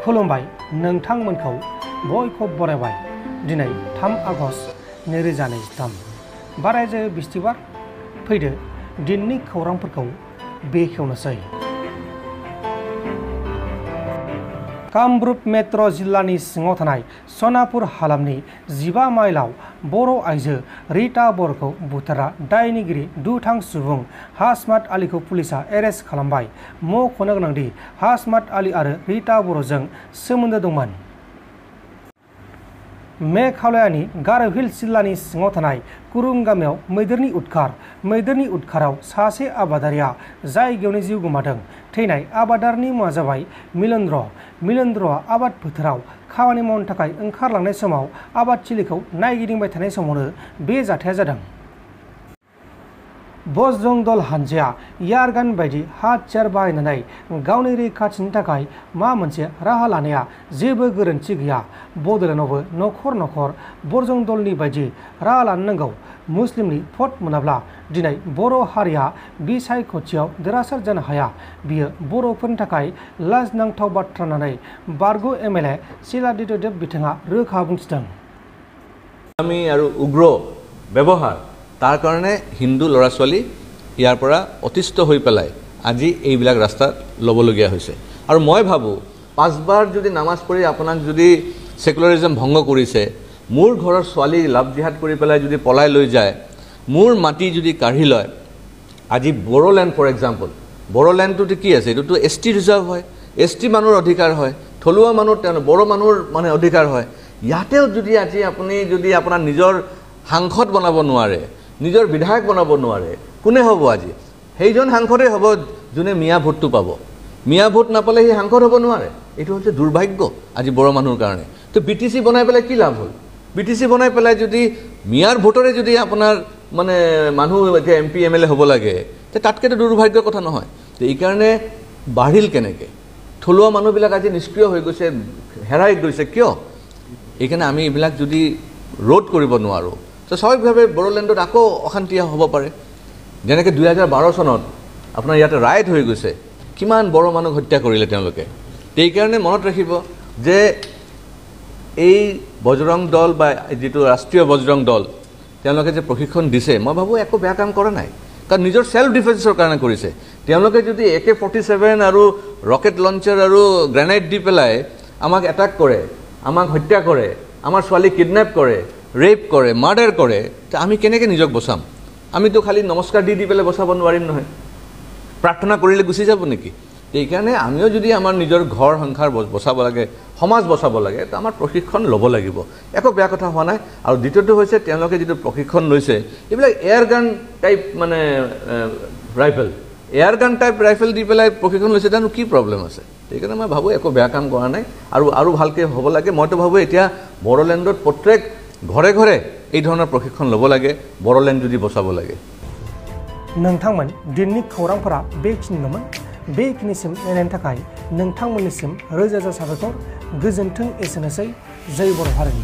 खुलुमबाय नोंथांमोनखौ बयखौ बरायबाय दिनै 3 आगस्ट 2023 बारायजो बिस्थिबार फैदो दिननि खौरांफोरखौ बेखेवनोसै। कामरुप मेट्र' जिल्लानि सिङाव थानाय सनापुर हालामनि 15 माइलाव बर' आइजो रिता बर'खौ बुथारग्रा दायनिगिरि दुथां सुबुं हासमात आलीखौ पुलिसा एरेस्ट खालामबाय। मख'नो गोनांदि हासमात आली आरो रिता बर'जों सोमोन्दो दंमोन। मेघालयानि गार' हिल्स जिल्लानि सिङाव थानाय कुरुं गामियाव मैदेरनि उदखाराव सासे आबादारिया जायगायावनो जिउ गोमादों। थैनाय आबादारनि मुङा जाबाय मिलेन्द्रआ आबाद फोथाराव खामानि मावनो थाखाय ओंखारलांनाय समाव आबादथिलिखौ नायगिदिंबाय थानाय समावनो बे जाथाया जादों। बजरं दल हानजाया एयारगान बायदि हाथियार बाहायनानै गावनि रैखाथिनि थाखाय माबा मोनसे राहा लानाया जेबो गोरोन्थि गैया। बड'लेण्डआवबो न'खर बजरं दलनि बायदि राहा लानो नांगौ। मुस्लिमनि भट मोनाब्ला दिनै बर' हारिया बिसायख'थियाव देरहासार जानो हाया। बियो बर'फोरनि थाखाय लाजिनांथाव बाथ्रा होननानै बारग' MLA शिलादित्य देब बिथाङा रोखा बुंथिदों। আমি আৰু উগ্ৰ ব্যৱহাৰ তাৰ কাৰণে হিন্দু ল'ৰা ছোৱালী ইয়াৰ পৰা অতিষ্ঠ হৈ পেলাই আজি এইবিলাক ৰাস্তা ল'বলগীয়া হৈছে। আৰু মই ভাবোঁ 5 বাৰ যদি নামাজ পঢ়ি আপোনাক যদি সেকুলাৰিজম ভংগ কৰিছে, মোৰ ঘৰৰ ছোৱালী লাভ জিহাদ কৰি পেলাই যদি পলাই লৈ যায়, মোৰ মাটি যদি কাঢ়ি লয়, আজি বড়োলেণ্ড ফৰ এক্সাম্পল, বড়োলেণ্ডটোতো কি আছে, এইটোতো ST ৰিজাৰ্ভ হয়, ST মানুহৰ অধিকাৰ হয়, থলুৱা মানুহ বড়ো মানুহৰ মানে অধিকাৰ হয়। ইয়াতেও যদি আজি আপুনি যদি আপোনাৰ নিজৰ সাংসদ বনাব নোৱাৰে, নিজৰ বিধায়ক বনাব নোৱাৰে, কোনে হ'ব আজি? সেইজন সাংসদে হ'ব যোনে মিয়া ভোটটো পাব। মিয়া ভোট নাপালে সেই সাংসদ হ'ব নোৱাৰে। এইটো হৈছে দুৰ্ভাগ্য আজি বড়ো মানুহৰ কাৰণে। তো BTC বনাই পেলাই কি লাভ হ'ল? BTC বনাই পেলাই যদি মিয়াৰ ভোটৰে যদি আপোনাৰ মানে মানুহ এতিয়া MP MLA হ'ব লাগে, তাতকেতো দুৰ্ভাগ্যৰ কথা নহয়। তো এইকাৰণে বাঢ়িল কেনেকৈ? থলুৱা মানুহবিলাক আজি নিষ্ক্ৰিয় হৈ গৈছে, হেৰাই গৈছে কিয়? এইকাৰণে আমি এইবিলাক যদি ৰোধ কৰিব নোৱাৰোঁ, তো স্বাভাৱিকভাৱে বড়োলেণ্ডত আকৌ অশান্তি হ'ব পাৰে। যেনেকৈ 2012 চনত আপোনাৰ ইয়াতে ৰাইট হৈ গৈছে, কিমান বড়ো মানুহক হত্যা কৰিলে তেওঁলোকে। সেইকাৰণে মনত ৰাখিব যে এই বজৰং দল বা যিটো ৰাষ্ট্ৰীয় বজৰং দল তেওঁলোকে যে প্ৰশিক্ষণ দিছে, মই ভাবোঁ একো বেয়া কাম কৰা নাই, কাৰণ নিজৰ সেল্ফ ডিফেন্সৰ কাৰণে কৰিছে। তেওঁলোকে যদি AK-47 আৰু ৰকেট লঞ্চাৰ আৰু গ্ৰেনেড দি পেলাই আমাক এটাক কৰে, আমাক হত্যা কৰে, আমাৰ ছোৱালী কিডনেপ কৰে, ৰেপ কৰে, মাৰ্ডাৰ কৰে, তো আমি কেনেকৈ নিজক বচাম? আমিতো খালি নমস্কাৰ দি পেলাই বচাব নোৱাৰিম নহয়, প্ৰাৰ্থনা কৰিলে গুচি যাব নেকি? সেইকাৰণে আমিও যদি আমাৰ নিজৰ ঘৰ সংসাৰ বচাব লাগে, সমাজ বচাব লাগে, তো আমাৰ প্ৰশিক্ষণ ল'ব লাগিব। একো বেয়া কথা হোৱা নাই। আৰু দ্বিতীয়টো হৈছে তেওঁলোকে যিটো প্ৰশিক্ষণ লৈছে, এইবিলাক এয়াৰগান টাইপ মানে এয়াৰগান টাইপ ৰাইফেল দি পেলাই প্ৰশিক্ষণ লৈছে, তানো কি প্ৰব্লেম আছে? সেইকাৰণে মই ভাবোঁ একো বেয়া কাম কৰা নাই, আৰু ভালকৈ হ'ব লাগে। মইতো ভাবোঁ এতিয়া বড়োলেণ্ডত প্ৰত্যেক ঘৰে এই ধৰণৰ প্ৰশিক্ষণ ল'ব লাগে, বড়োলেণ্ড যদি বচাব লাগে। नोंथांमोन दिननि खौरांफोरा बेखिनिल'मोन। बेखिनिसिम नायनायनि थाखाय नोंथांमोननिसिम रोजा रोजा साबायखर। गोजोन्थों। एसेनोसै। जय बर' हारिनि।